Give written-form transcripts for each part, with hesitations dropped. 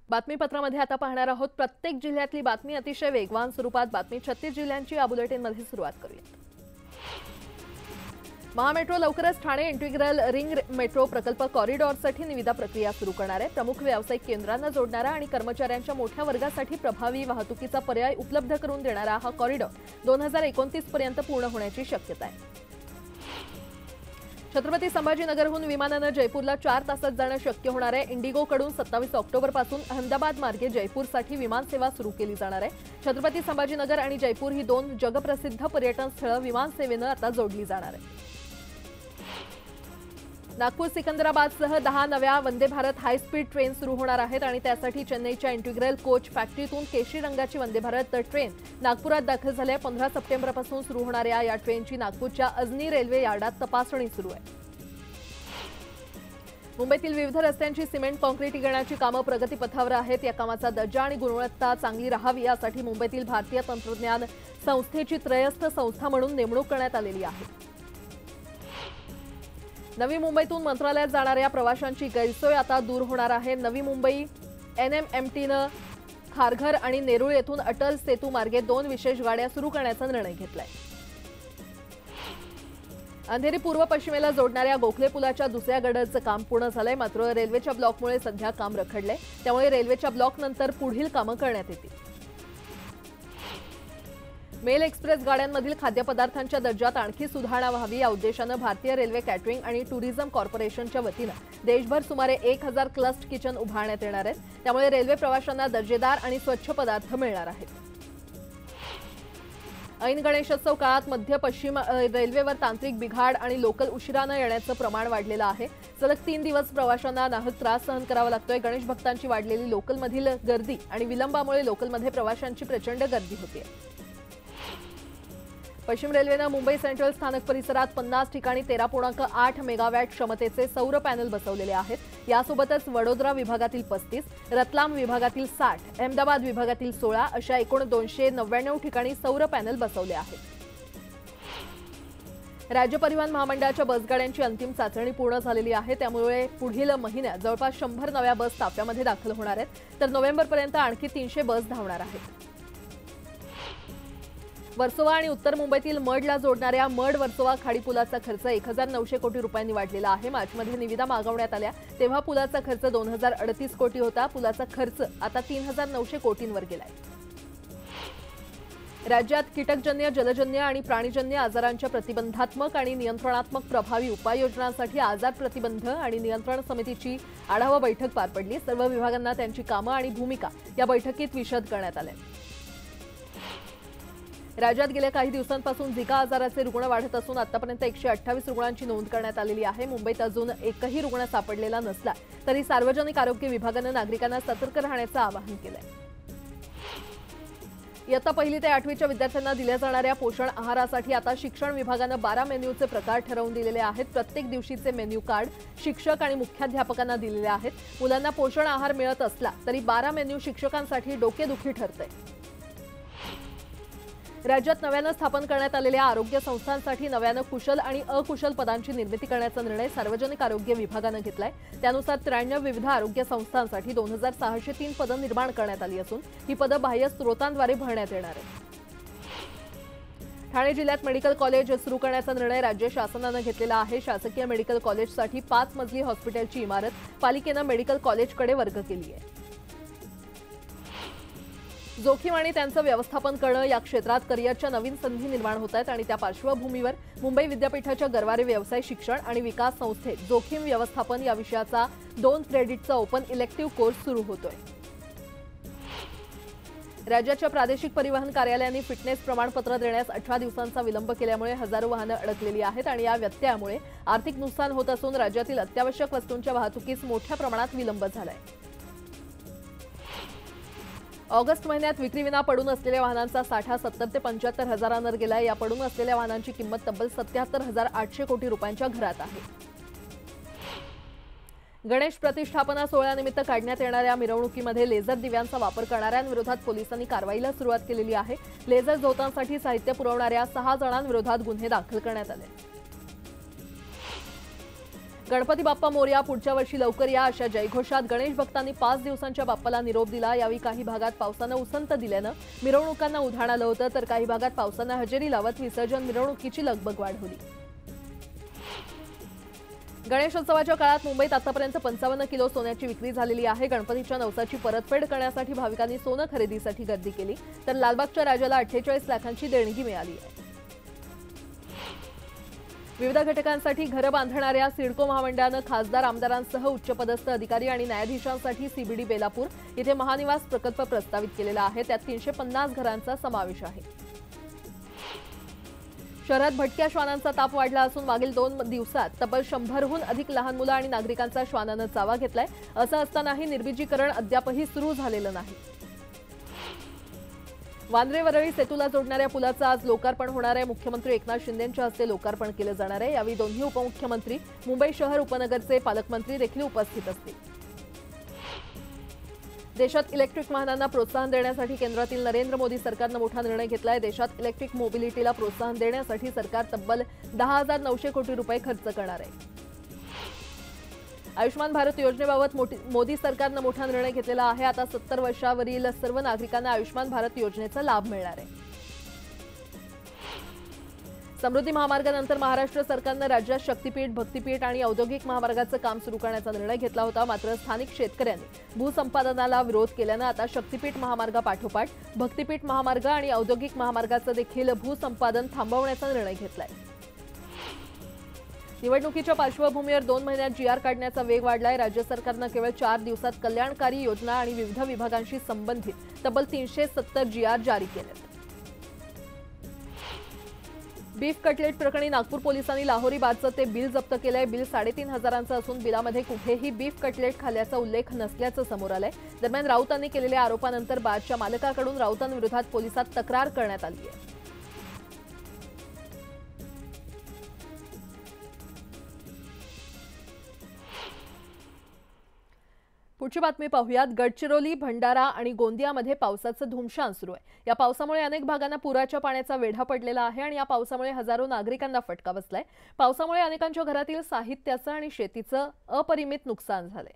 बातमीपत्रामध्ये आता पाहणार आहोत प्रत्येक जिल्ह्यातली बातमी अतिशय वेगवान स्वरूपात बातमी 36 जिल्ह्यांची या बुलेटिनमध्ये सुरुवात करूया। महामेट्रो लवकरच ठाणे इंटिग्रल रिंग मेट्रो प्रकल्प कॉरिडॉरसाठी निविदा प्रक्रिया सुरू करणार आहे। प्रमुख व्यावसायिक केंद्रांना जोडणारा आणि कर्मचाऱ्यांच्या मोठ्या वर्गासाठी प्रभावी वाहतुकीचा पर्याय उपलब्ध करून देणारा हा कॉरिडॉर 2029 पर्यंत पूर्ण होण्याची शक्यता आहे। छत्रपती संभाजीनगरहून विमानाने जयपूरला 4 तासात जाणं शक्य होणार आहे। इंडिगोकडून 27 ऑक्टोबरपासून अहमदाबाद मार्गे जयपूरसाठी विमान सेवा सुरू केली जाणार आहे। छत्रपती संभाजीनगर आणि जयपूर ही 2 जगप्रसिद्ध पर्यटन स्थळं विमान सेवेने आता जोडली जाणार आहे। नागपूर सिकंदराबादसह 10 नव्या Vande Bharat high speed train सुरू होणार आहेत आणि त्यासाठी चेन्नईच्या इंटिग्रल कोच फॅक्टरीतून केशरी रंगाची वंदे भारत ट्रेन नागपुरात दाखल झाली आहे। 15 सप्टेंबरपासून सुरू होणाऱ्या या ट्रेनची नागपूरच्या अजनी रेल्वे यार्डात तपासणी सुरू आहे। मुंबईतील विविध रस्त्यांची सिमेंट काँक्रिटीकरणाची कामं प्रगतीपथावर आहेत। या कामाचा दर्जा आणि गुणवत्ता चांगली राहावी यासाठी मुंबईतील भारतीय तंत्रज्ञान संस्थेची त्रयस्थ संस्था म्हणून नेमणूक करण्यात आलेली आहे। नवी मुंबईतून मंत्रालयात जाणाऱ्या प्रवाशांची गैरसोय आता दूर होणार आहे। नवी मुंबई NMMTनं खारघर आणि नेरूळ येथून अटल सेतू मार्गे 2 विशेष गाड्या सुरू करण्याचा निर्णय घेतलाय। अंधेरी पूर्व पश्चिमेला जोडणाऱ्या गोखले पुलाच्या दुसऱ्या गडाचं काम पूर्ण झालंय, मात्र रेल्वेच्या ब्लॉकमुळे सध्या काम रखडलंय। त्यामुळे रेल्वेच्या ब्लॉकनंतर पुढील कामं करण्यात येतील। मेल एक्सप्रेस गाड्यांमधील खाद्यपदार्थांच्या दर्जात आणखी सुधारणा व्हावी या उद्देशाने भारतीय रेल्वे कॅटरिंग आणि टुरिझम कॉर्पोरेशनच्या वतीने देशभर सुमारे 1000 क्लस्ट किचन उभारण्यात येणार आहेत। त्यामुळे रेल्वे प्रवाशांना दर्जेदार आणि स्वच्छ पदार्थ मिळणार आहेत। ऐन गणेशोत्सव काळात मध्य पश्चिम रेल्वेवर तांत्रिक बिघाड आणि लोकल उशिराने येण्याचं प्रमाण वाढलेलं आहे। सलग 3 दिवस प्रवाशांना नाहक त्रास सहन करावा लागतोय। गणेश भक्तांची वाढलेली लोकलमधील गर्दी आणि विलंबामुळे लोकलमध्ये प्रवाशांची प्रचंड गर्दी होते। पश्चिम रेल्वेने मुंबई सेंट्रल स्थानक परिसरात 50 ठिकाणी 13.8 मेगावॅट क्षमतेचे सौर पॅनल बसवलेले आहेत। यासोबतच वडोदरा विभागातील 35, रतलाम विभागातील 60, अहमदाबाद विभागातील 16 अशा एकूण 299 ठिकाणी सौर पॅनल बसवले आहेत। राज्य परिवहन महामंडळाच्या बसगाड्यांची अंतिम चाचणी पूर्ण झालेली आहे। त्यामुळे पुढील महिन्यात जवळपास 100 नव्या बस ताफ्यामध्ये दाखल होणार आहेत, तर नोव्हेंबरपर्यंत आणखी 300 बस धावणार आहेत। वर्सोवा आणि उत्तर मुंबईतील मडला जोडणाऱ्या मड वर्सोवा खाडी पुलाचा खर्च 1900 कोटी रुपयांनी वाढलेला आहे। मार्चमध्ये निविदा मागवण्यात आल्या तेव्हा पुलाचा खर्च 2038 कोटी होता। पुलाचा खर्च आता 3900 कोटींवर गेलाय। राज्यात कीटकजन्य, जलजन्य आणि प्राणीजन्य आजारांच्या प्रतिबंधात्मक आणि नियंत्रणात्मक प्रभावी उपाययोजनांसाठी आजार प्रतिबंध आणि नियंत्रण समितीची आढावा बैठक पार पडली। सर्व विभागांना त्यांची कामं आणि भूमिका या बैठकीत विशद करण्यात आल्या। राज्यात गेल्या काही दिवसांपासून झिका आजाराचे रुग्ण वाढत असून आतापर्यंत 128 रुग्णांची नोंद करण्यात आलेली आहे। मुंबईत अजून एकही रुग्ण सापडलेला नसला तरी सार्वजनिक आरोग्य विभागाने नागरिकांना सतर्क राहण्याचं आवाहन केलंय। इयत्ता 1ली ते 8वीच्या विद्यार्थ्यांना दिल्या जाणाऱ्या पोषण आहारासाठी आता शिक्षण विभागाने 12 मेन्यूचे प्रकार ठरवून दिलेले आहेत। प्रत्येक दिवशीचे मेन्यू कार्ड शिक्षक आणि मुख्याध्यापकांना दिलेले आहेत। मुलांना पोषण आहार मिळत असला तरी 12 मेन्यू शिक्षकांसाठी डोकेदुखी ठरते। राज्यात नव्याने स्थापन करण्यात आलेल्या आरोग्य संस्थांसाठी नव्याने कुशल आणि अकुशल पदांची निर्मिती करण्याचा निर्णय सार्वजनिक आरोग्य विभागाने घेतलाय। त्यानुसार 93 विविध आरोग्य संस्थांसाठी 2603 पदं निर्माण करण्यात आली असून ही पदं बाह्य स्रोतांद्वारे भरण्यात येणार आहेत। ठाणे जिल्ह्यात मेडिकल कॉलेज सुरू करण्याचा निर्णय राज्य शासनाने घेतलेला आहे। शासकीय मेडिकल कॉलेजसाठी 5 मजली हॉस्पिटलची इमारत पालिकेने मेडिकल कॉलेजकडे वर्ग केली आहे। जोखीम आणि त्यांचं व्यवस्थापन करणं या क्षेत्रात करिअरच्या नवीन संधी निर्माण होत आहेत आणि त्या पार्श्वभूमीवर मुंबई विद्यापीठाच्या गरवारे व्यवसाय शिक्षण आणि विकास संस्थेत जोखीम व्यवस्थापन या विषयाचा 2 क्रेडिटचा ओपन इलेक्टिव्ह कोर्स सुरू होतोय। राज्याच्या प्रादेशिक परिवहन कार्यालयांनी फिटनेस प्रमाणपत्र देण्यास 18 दिवसांचा विलंब केल्यामुळे हजारो वाहनं अडकलेली आहेत आणि या व्यत्ययामुळे आर्थिक नुकसान होत असून राज्यातील अत्यावश्यक वस्तूंच्या वाहतुकीस मोठ्या प्रमाणात विलंब झालाय। ऑगस्ट महिन्यात विक्रीविना पडून असलेल्या वाहनांचा साठा 70 ते 75 हजारांवर गेलाय। या पडून असलेल्या वाहनांची किंमत तब्बल 77,800 कोटी रुपयांच्या घरात आहे। गणेश प्रतिष्ठापना सोहळ्यानिमित्त काढण्यात येणाऱ्या मिरवणुकीमध्ये लेझर दिव्यांचा वापर करणाऱ्यांविरोधात पोलिसांनी कारवाईला सुरुवात केलेली आहे। लेझर झोतांसाठी साहित्य पुरवणाऱ्या 6 जणांविरोधात गुन्हे दाखल करण्यात आले। गणपती बाप्पा मोरया, पुढच्या वर्षी लवकर या अशा जयघोषात गणेश भक्तांनी 5 दिवसांच्या बाप्पाला निरोप दिला। यावेळी काही भागात पावसानं उसंत दिल्यानं मिरवणुकांना उधाण आलं होतं, तर काही भागात पावसानं हजेरी लावत विसर्जन मिरवणुकीची लगबग वाढवली। गणेशोत्सवाच्या काळात मुंबईत आतापर्यंत 55 किलो सोन्याची विक्री झालेली आहे। गणपतीच्या नवसाची परतफेड करण्यासाठी भाविकांनी सोनं खरेदीसाठी गर्दी केली, तर लालबागच्या राजाला 48 लाखांची देणगी मिळाली आहे। विविध घटकांसाठी घरं बांधणाऱ्या सिडको महामंडळानं खासदार आमदारांसह उच्चपदस्थ अधिकारी आणि न्यायाधीशांसाठी सीबीडी बेलापूर इथे महानिवास प्रकल्प प्रस्तावित केलेला आहे। त्यात 350 घरांचा समावेश आहे। शहरात भटक्या श्वानांचा ताप वाढला असून मागील 2 दिवसात तब्बल 100हून अधिक लहान मुलं आणि नागरिकांचा श्वानानं चावा घेतलाय। असं असतानाही निर्बीजीकरण अद्यापही सुरू झालेलं नाही। वांद्रे वरळी सेतूला जोडणाऱ्या पुलाचं आज लोकार्पण होणार आहे। मुख्यमंत्री एकनाथ शिंदेंच्या हस्ते लोकार्पण केलं जाणार आहे। यावेळी दोन्ही उपमुख्यमंत्री, मुंबई शहर उपनगरचे पालकमंत्री देखील उपस्थित असतील। देशात इलेक्ट्रिक वाहनांना प्रोत्साहन देण्यासाठी केंद्रातील नरेंद्र मोदी सरकारनं मोठा निर्णय घेतलाय। देशात इलेक्ट्रिक मोबिलिटीला प्रोत्साहन देण्यासाठी सरकार तब्बल 10,900 कोटी रुपये खर्च करणार आहे। आयुष्मान भारत योजनेबाबत मोदी सरकारनं मोठा निर्णय घेतलेला आहे। आता 70 वर्षावरील सर्व नागरिकांना आयुष्मान भारत योजनेचा लाभ मिळणार आहे। समृद्धी महामार्गानंतर महाराष्ट्र सरकारनं राज्यात शक्तीपीठ, भक्तीपीठ आणि औद्योगिक महामार्गाचं काम सुरू करण्याचा निर्णय घेतला होता। मात्र स्थानिक शेतकऱ्यांनी भूसंपादनाला विरोध केल्यानं आता शक्तीपीठ महामार्गापाठोपाठ भक्तीपीठ महामार्ग आणि औद्योगिक महामार्गाचं देखील भूसंपादन थांबवण्याचा निर्णय घेतलाय। निवडणुकीच्या पार्श्वभूमीवर 2 महिन्यात जीआर काढण्याचा वेग वाढलाय। राज्य सरकारनं केवळ 4 दिवसात कल्याणकारी योजना आणि विविध विभागांशी संबंधित तब्बल 370 जीआर जारी केलेत। बीफ कटलेट प्रकरणी नागपूर पोलिसांनी लाहोरी बादचं ते बिल जप्त केलंय। बिल 3,500 असून बिलामध्ये कुठेही बीफ कटलेट खाल्ल्याचा उल्लेख नसल्याचं समोर आलंय। दरम्यान राऊतांनी केलेल्या आरोपानंतर बादच्या मालकाकडून राऊतांविरोधात पोलिसात तक्रार करण्यात आली आहे। पुढची बातमी पाहूयात। गडचिरोली, भंडारा आणि गोंदियामध्ये पावसाचं धुमशान सुरू आहे। या पावसामुळे अनेक भागांना पुराच्या पाण्याचा वेढा पडलेला आहे आणि या पावसामुळे हजारो नागरिकांना फटका बसलाय। पावसामुळे अनेकांच्या घरातील साहित्याचं आणि शेतीचं अपरिमित नुकसान झालंय।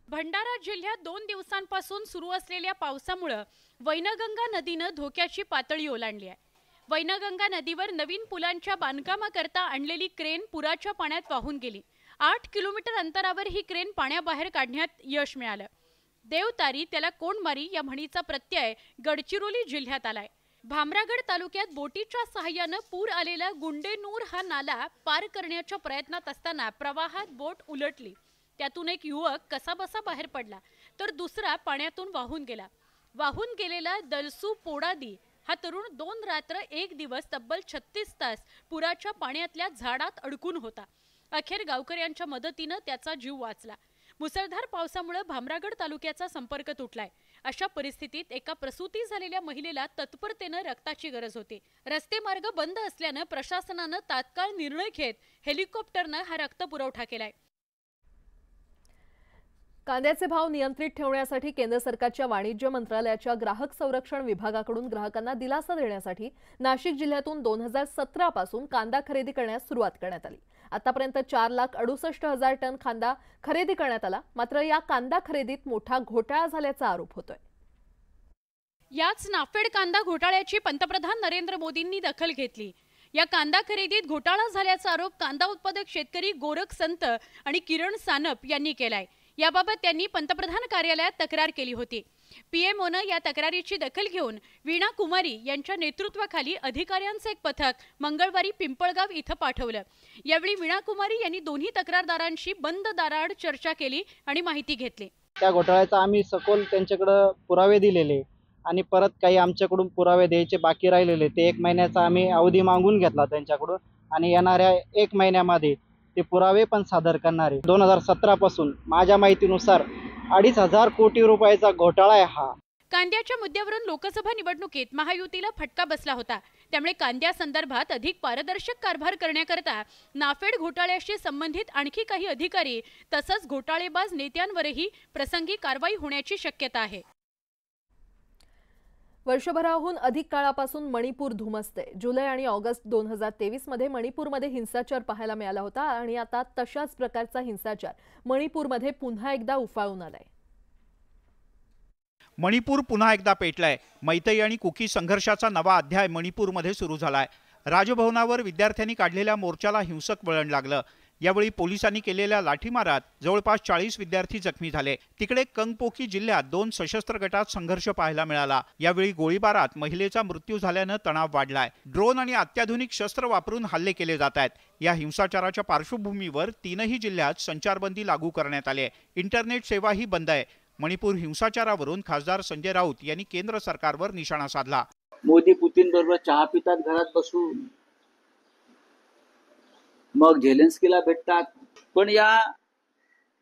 भंडारा जिल्ह्यात 2 दिवसांपासून सुरू असलेल्या पावसामुळे वैनगंगा नदीनं धोक्याची पातळी ओलांडली आहे। वैनगंगा नदीवर नवीन पुलांच्या बांधकामाकरता आणलेली क्रेन पुराच्या पाण्यात वाहून गेली। 8 किलोमीटर अंतरावर ही क्रेन पाण्याबाहेर काढण्यात यश मिळालं। देवतारी त्याला कोंडमारी या म्हणीचा प्रत्यय गडचिरोली जिल्ह्यात आलाय। भामरागड तालुक्यात बोटीच्या सहाय्यानं पूर आलेला गुंडेनूर हा नाला पार करण्याच्या प्रयत्नात असताना प्रवाहात बोट उलटली। त्यातून एक युवक कसाबसा बाहेर पडला, तर दुसरा पाण्यातून वाहून गेला। वाहून गेलेला दलसू पोडादी हा तरुण 2 रात्र 1 दिवस तब्बल 36 तास पुराच्या पाण्यातल्या झाडात अडकून होता। अखेर गावकऱ्यांच्या मदतीनं त्याचा जीव वाचला। मुसळधार पावसामुळे भामरागड तालुक्याचा संपर्क तुटलाय। अशा परिस्थितीत एका प्रसूती झालेल्या महिलेला तत्परतेनं रक्ताची गरज होती। रस्ते मार्ग बंद असल्यानं प्रशासनानं तात्काळ निर्णय घेत हेलिकॉप्टरनं हा रक्त पुरवठा केलाय। कांद्याचे भाव नियंत्रित ठेवण्यासाठी केंद्र सरकारच्या वाणिज्य मंत्रालयाच्या ग्राहक संरक्षण विभागाकडून ग्राहकांना दिलासा देण्यासाठी नाशिक जिल्ह्यातून 2017 पासून कांदा खरेदी करण्यास सुरुवात करण्यात आली। आतापर्यंत 4,68,000 टन कांदा खरेदी करण्यात आला। मात्र या कांदा खरेदीत मोठा घोटाळा झाल्याचा आरोप होतोय। याच नाफेड कांदा घोटाळ्याची पंतप्रधान नरेंद्र मोदींनी दखल घेतली। या कांदा खरेदीत घोटाळा झाल्याचा आरोप कांदा उत्पादक शेतकरी गोरख संत आणि किरण सानप यांनी केलाय। याबाबत त्यांनी पंतप्रधान कार्यालयात तक्रार केली होती। पीएमओनं या तक्रारीची दखल घेऊन वीणा कुमारी यांच्या नेतृत्वाखाली अधिकाऱ्यांचं एक पथक मंगळवारी पिंपळगाव इथं पाठवलं। यावेळी वीणा कुमारी यांनी दोन्ही तक्रारदारांशी बंद दाराआड चर्चा केली आणि माहिती घेतली। त्या घोटाळ्याचा आम्ही सखोल त्यांच्याकडे पुरावे दिलेले आणि परत काही आमच्याकडून पुरावे द्यायचे बाकी राहिलेले ते 1 महिन्याचा आम्ही अवधी मागून घेतला त्यांच्याकडून आणि येणाऱ्या 1 महिन्यामध्ये ते पुरावे पण सादर करणार आहे। 2017 पासून माझ्या माहितीनुसार 2,500 कोटी रुपयाचा घोटाळा आहे हा। कांद्याच्या मुद्द्यावरून लोकसभा निवडणुकीत महायुतीला फटका बसला होता। त्यामुळे कांद्यासंदर्भात अधिक पारदर्शक कारभार करण्याकरता नाफेड घोटाळ्याशी संबंधित आणखी काही अधिकारी तसंच घोटाळेबाज नेत्यांवरही प्रसंगी कारवाई होण्याची शक्यता आहे। वर्षभराहून अधिक काळापासून मणिपूर धुमसते। जुलै आणि ऑगस्ट 2023 मध्ये मणिपूरमध्ये हिंसाचार पाहायला मिळाला होता आणि आता तशाच प्रकारचा हिंसाचार मणिपूरमध्ये पुन्हा एकदा उफाळून आलाय। मणिपूर पुन्हा एकदा पेटलाय। मैतई आणि कुकी संघर्षाचा नवा अध्याय मणिपूरमध्ये सुरू झालाय। राजभवनावर विद्यार्थ्यांनी काढलेल्या मोर्चाला हिंसक वळण लागलं। यावेळी पोलिसांनी केलेल्या लाठीमारात जवळपास 40 विद्यार्थी जखमी झाले। तिकडे कंगपोकी जिल्ह्यात 2 सशस्त्र गटात संघर्ष पाहायला मिळाला। यावेळी गोळीबारात महिलेचा मृत्यू झाल्याने तणाव वाढलाय। ड्रोन आणि अत्याधुनिक शस्त्र वापरून हल्ले केले जात आहेत। या हिंसाचाराच्या पार्श्वभूमीवर 3ही जिल्ह्यात संचारबंदी लागू करण्यात आली आहे। इंटरनेट सेवाही बंद आहे। मणिपूर हिंसाचारावरून खासदार संजय राऊत यांनी केंद्र सरकारवर निशाणा साधला। मोदी पुतीन बरोबर चहा पितात घरात बसून, मग झेलेन्स्कीला भेटतात, पण या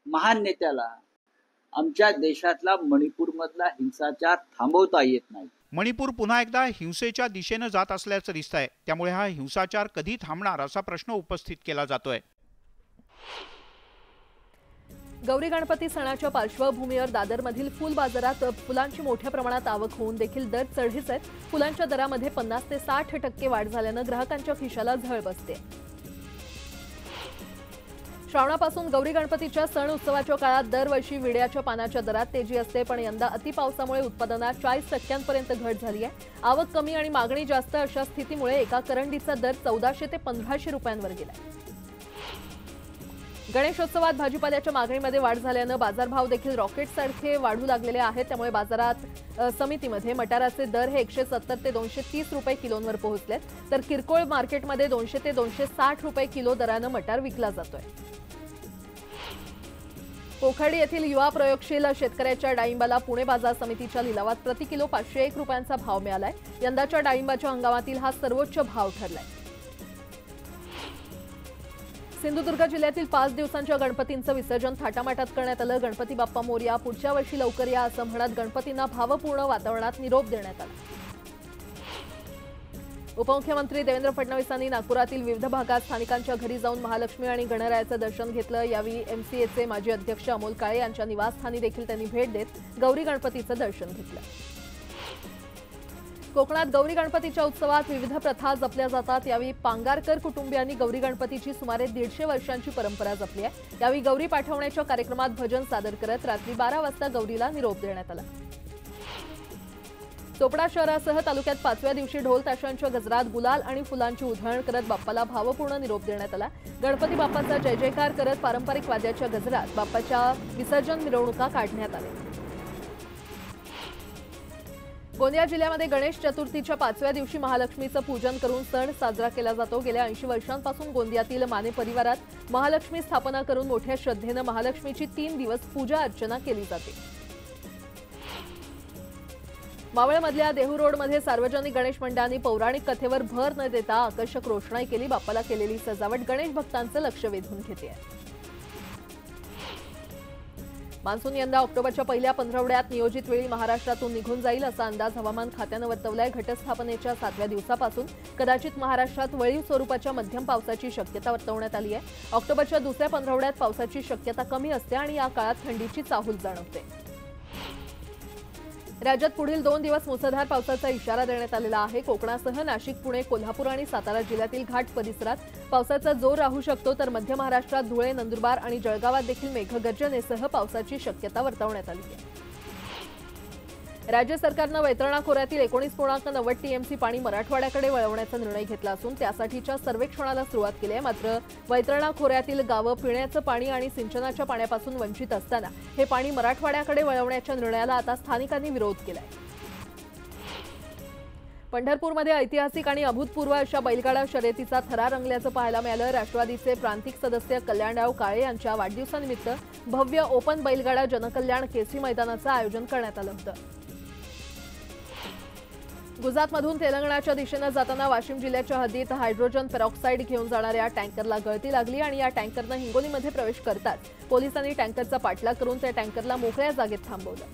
महान नेत्याला आमच्या देशातला मणिपूरमधला हिंसाचार थांबवता येत नाही। मणिपूर पुन्हा एकदा हिंसेच्या दिशेने जात असल्याचं दिसतंय। त्यामुळे हा हिंसाचार कधी थांबणार असा प्रश्न उपस्थित केला जातोय। गौरी गणपती सणाच्या पार्श्वभूमीवर दादरमधील फुल बाजारात फुलांची मोठ्या प्रमाणात आवक होऊन देखील दर चढीच आहेत। फुलांच्या दरामध्ये 50 ते 60% वाढ झाल्यानं ग्राहकांच्या खिशाला झळ बसते। श्रावणापासून गौरी गणपतीच्या सण उत्सवाच्या काळात दरवर्षी विड्याच्या पानाच्या दरात तेजी असते, पण यंदा अतिपावसामुळे उत्पादनात 40% घट झाली आहे। आवक कमी आणि मागणी जास्त अशा स्थितीमुळे एका करंडीचा दर 1400 ते 1500 रुपयांवर गेला। गणेशोत्सवात भाजीपाल्याच्या मागणीमध्ये वाढ झाल्यानं बाजारभाव देखील रॉकेटसारखे वाढू लागलेले आहेत। त्यामुळे बाजारात समितीमध्ये मटाराचे दर हे 170 ते 230 रुपये किलोवर पोहोचलेत, तर किरकोळ मार्केटमध्ये 200 ते 260 रुपये किलो दरानं मटार विकला जातोय। पोखर्डी येथील युवा प्रयोगशील शेतकऱ्याच्या डाळिंबाला पुणे बाजार समितीच्या लिलावात प्रति किलो 501 रुपयांचा भाव मिळालाय। यंदाच्या डाळिंबाच्या हंगामातील हा सर्वोच्च भाव ठरलाय। सिंधुदुर्ग जिल्ह्यातील 5 दिवसांच्या गणपतींचं विसर्जन थाटामाटात करण्यात आलं। गणपती बाप्पा मोरया, पुढच्या वर्षी लवकर या असं म्हणत गणपतींना भावपूर्ण वातावरणात निरोप देण्यात आला। उपमुख्यमंत्री देवेंद्र फडणवीसांनी नागपुरातील विविध भागात स्थानिकांच्या घरी जाऊन महालक्ष्मी आणि गणरायाचं दर्शन घेतलं। यावेळी एमसीएचे माजी अध्यक्ष अमोल काळे यांच्या निवासस्थानी देखील त्यांनी भेट देत गौरी गणपतीचं दर्शन घेतलं। कोकणात गौरी गणपतीच्या उत्सवात विविध प्रथा जपल्या जातात। यावेळी पांगारकर कुटुंबियांनी गौरी गणपतीची सुमारे 150 वर्षांची परंपरा जपली आहे। यावेळी गौरी पाठवण्याच्या कार्यक्रमात भजन सादर करत रात्री 12 वाजता गौरीला निरोप देण्यात आला। चोपडा शहरासह तालुक्यात 5व्या दिवशी ढोल ताशांच्या गजरात गुलाल आणि फुलांची उधळण करत बाप्पाला भावपूर्ण निरोप देण्यात आला। गणपती बाप्पाचा जय जयकार करत पारंपरिक वाद्याच्या गजरात बाप्पाच्या विसर्जन मिरवणुका काढण्यात आल्या। गोंदिया जिल्ह्यामध्ये गणेश चतुर्थीच्या 5व्या दिवशी महालक्ष्मीचं पूजन करून सण साजरा केला जातो। गेल्या 80 वर्षांपासून गोंदियातील माने परिवारात महालक्ष्मी स्थापना करून मोठ्या श्रद्धेनं महालक्ष्मीची 3 दिवस पूजा अर्चना केली जाते। मावळमधल्या देहू रोडमध्ये सार्वजनिक गणेश मंडळांनी पौराणिक कथेवर भर न देता आकर्षक रोषणाई केली। बाप्पाला केलेली सजावट गणेश भक्तांचं लक्ष वेधून घेते आहे। मान्सून यंदा ऑक्टोबरच्या पहिल्या पंधरवड्यात नियोजित वेळी महाराष्ट्रातून निघून जाईल असा अंदाज हवामान खात्यानं वर्तवलाय। घटस्थापनेच्या 7व्या दिवसापासून कदाचित महाराष्ट्रात वळीव स्वरूपाच्या मध्यम पावसाची शक्यता वर्तवण्यात आली आहे। ऑक्टोबरच्या दुसऱ्या पंधरवड्यात पावसाची शक्यता कमी असते आणि या काळात थंडीची चाहूल जाणवते। राज्यात पुढील 2 दिवस मुसळधार पावसाचा इशारा देण्यात आलेला आहे। कोकणासह नाशिक, पुणे, कोल्हापूर आणि सातारा जिल्ह्यातील घाट परिसरात पावसाचा जोर राहू शकतो, तर मध्य महाराष्ट्रात धुळे, नंदुरबार आणि जळगावात देखील मेघगर्जनेसह पावसाची शक्यता वर्तवण्यात आली आहे। राज्य सरकारनं वैतरणा खोऱ्यातील 19.90 टीएमसी पाणी मराठवाड्याकडे वळवण्याचा निर्णय घेतला असून त्यासाठीच्या सर्वेक्षणाला सुरुवात केली आहे। मात्र वैतरणा खोऱ्यातील गावं पिण्याचं पाणी आणि सिंचनाच्या पाण्यापासून वंचित असताना हे पाणी मराठवाड्याकडे वळवण्याच्या निर्णयाला आता स्थानिकांनी विरोध केलाय। पंढरपूरमध्ये ऐतिहासिक आणि अभूतपूर्व अशा बैलगाडा शर्यतीचा थरार रंगल्याचं पाहायला मिळालं। राष्ट्रवादीचे प्रांतिक सदस्य कल्याणराव काळे यांच्या वाढदिवसानिमित्त भव्य ओपन बैलगाडा जनकल्याण केसरी मैदानाचं आयोजन करण्यात आलं होतं। गुजरातमधून तेलंगणाच्या दिशेने जाताना वाशिम जिल्ह्याच्या हद्दीत हायड्रोजन पेरॉक्साईड घेऊन जाणाऱ्या टँकरला गळती लागली आणि या टँकरनं हिंगोलीमध्ये प्रवेश करताच पोलिसांनी टँकरचा पाठलाग करून त्या टँकरला मोकळ्या जागेत थांबवलं।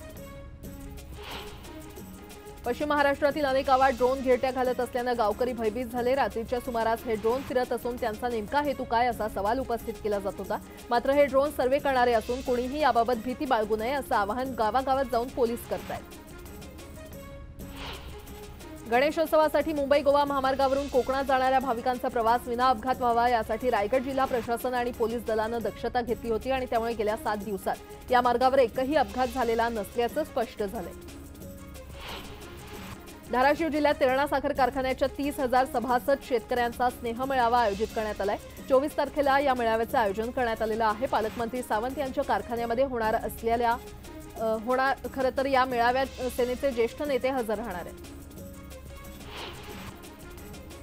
पश्चिम महाराष्ट्रातील अनेक गावात ड्रोन घेरट्या घालत असल्यानं गावकरी भयभीत झाले। रात्रीच्या सुमारास हे ड्रोन फिरत असून त्यांचा नेमका हेतू काय असा सवाल उपस्थित केला जात होता। मात्र हे ड्रोन सर्वे करणारे असून कोणीही याबाबत भीती बाळगू नये असं आवाहन गावागावात जाऊन पोलीस करतायत। गणेशोत्सवासाठी मुंबई गोवा महामार्गावरून कोकणात जाणाऱ्या भाविकांचा प्रवास विना अपघात व्हावा यासाठी रायगड जिल्हा प्रशासन आणि पोलीस दलानं दक्षता घेतली होती आणि त्यामुळे गेल्या 7 दिवसात या मार्गावर एकही अपघात झालेला नसल्याचं स्पष्ट झालंय. धाराशिव जिल्ह्यात तेरणा साखर कारखान्याच्या 30,000 सभासद शेतकऱ्यांचा स्नेहमेळावा आयोजित करण्यात आलाय. 24 तारखेला या मेळाव्याचं आयोजन करण्यात आलेलं आहे. पालकमंत्री सावंत यांच्या कारखान्यामध्ये खरं तर या मेळाव्यात सेनेचे ज्येष्ठ नेते हजर राहणार आहेत.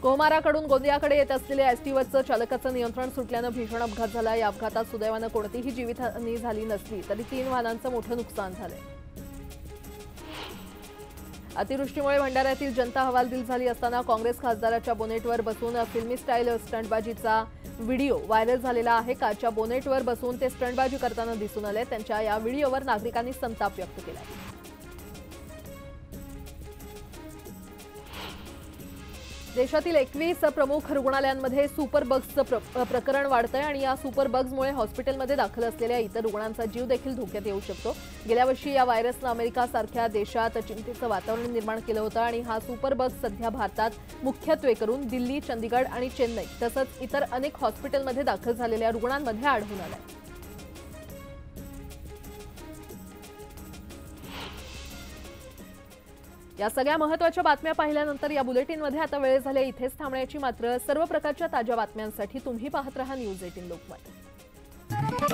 कोहमाराकडून गोंदियाकडे येत असलेल्या एसटीवरचं चालकाचं नियंत्रण सुटल्यानं भीषण अपघात झाला. या अपघातात सुदैवानं कोणतीही जीवितहानी झाली नसली तरी 3 वाहनांचं मोठं नुकसान झालंय. अतिवृष्टीमुळे भंडाऱ्यातील जनता हवालदिल झाली असताना काँग्रेस खासदाराच्या बोनेटवर बसून फिल्मी स्टाईल स्टंटबाजीचा व्हिडिओ व्हायरल झालेला आहे. कारच्या बोनेटवर बसून ते स्टंटबाजी करताना दिसून आले. त्यांच्या या व्हिडिओवर नागरिकांनी संताप व्यक्त केला. देशातील 21 प्रमुख रुग्णालयांमध्ये सुपर बग्सचं प्रकरण वाढतंय आणि या सुपर बग्समुळे हॉस्पिटलमध्ये दाखल असलेल्या इतर रुग्णांचा जीव देखील धोक्यात येऊ शकतो. गेल्या वर्षी या व्हायरसनं अमेरिकासारख्या देशात चिंतेचं वातावरण निर्माण केलं होतं आणि हा सुपर बग्स सध्या भारतात मुख्यत्वे करून दिल्ली, चंदीगड आणि चेन्नई तसंच इतर अनेक हॉस्पिटलमध्ये दाखल झालेल्या रुग्णांमध्ये आढळून आलाय. या सगळ्या महत्त्वाच्या बातम्या पाहिल्यानंतर या बुलेटिनमध्ये आता वेळ झाली इथेच थांबण्याची. मात्र सर्व प्रकारच्या ताज्या बातम्यांसाठी तुम्ही पाहत रहा न्यूज 18 लोकमत.